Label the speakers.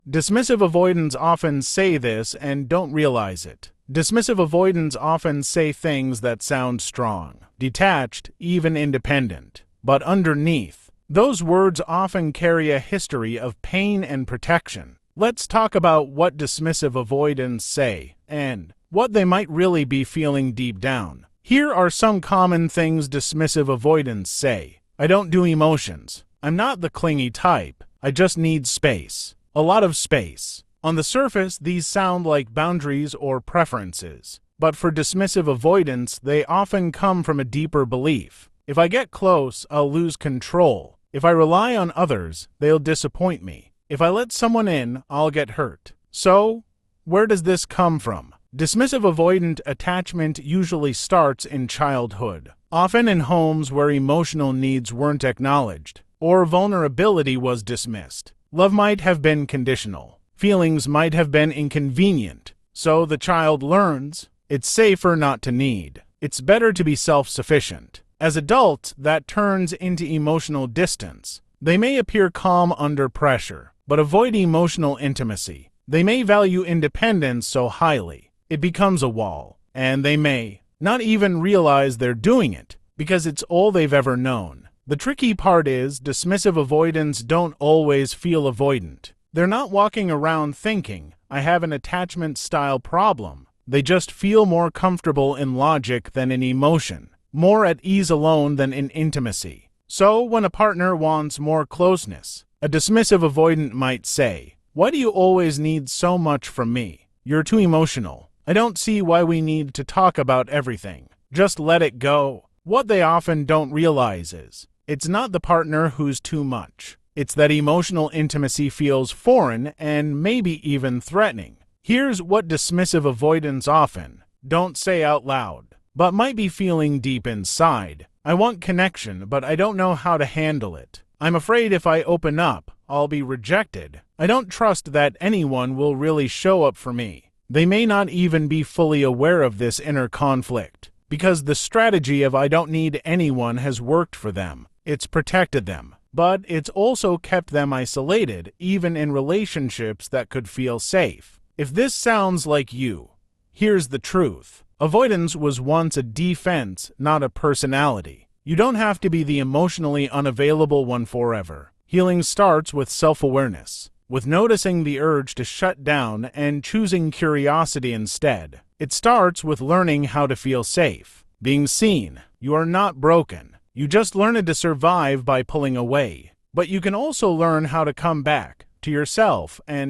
Speaker 1: Dismissive avoidants often say this and don't realize it. Dismissive avoidants often say things that sound strong, detached, even independent. But underneath, those words often carry a history of pain and protection. Let's talk about what dismissive avoidants say and what they might really be feeling deep down. Here are some common things dismissive avoidants say. I don't do emotions. I'm not the clingy type. I just need space. A lot of space. On the surface, these sound like boundaries or preferences. But for dismissive avoidants, they often come from a deeper belief. If I get close, I'll lose control. If I rely on others, they'll disappoint me. If I let someone in, I'll get hurt. So, where does this come from? Dismissive avoidant attachment usually starts in childhood, often in homes where emotional needs weren't acknowledged, or vulnerability was dismissed. Love might have been conditional. Feelings might have been inconvenient. So the child learns, it's safer not to need. It's better to be self-sufficient. As adults, that turns into emotional distance. They may appear calm under pressure, but avoid emotional intimacy. They may value independence so highly, it becomes a wall. And they may not even realize they're doing it, because it's all they've ever known. The tricky part is, dismissive avoidants don't always feel avoidant. They're not walking around thinking, I have an attachment style problem. They just feel more comfortable in logic than in emotion, more at ease alone than in intimacy. So when a partner wants more closeness, a dismissive avoidant might say, why do you always need so much from me? You're too emotional. I don't see why we need to talk about everything. Just let it go. What they often don't realize is, it's not the partner who's too much. It's that emotional intimacy feels foreign and maybe even threatening. Here's what dismissive avoidants often don't say out loud, but might be feeling deep inside. I want connection, but I don't know how to handle it. I'm afraid if I open up, I'll be rejected. I don't trust that anyone will really show up for me. They may not even be fully aware of this inner conflict, because the strategy of I don't need anyone has worked for them. It's protected them, but it's also kept them isolated, even in relationships that could feel safe. If this sounds like you, here's the truth. Avoidance was once a defense, not a personality. You don't have to be the emotionally unavailable one forever. Healing starts with self-awareness, with noticing the urge to shut down and choosing curiosity instead. It starts with learning how to feel safe, being seen. You are not broken. You just learned to survive by pulling away. But you can also learn how to come back to yourself and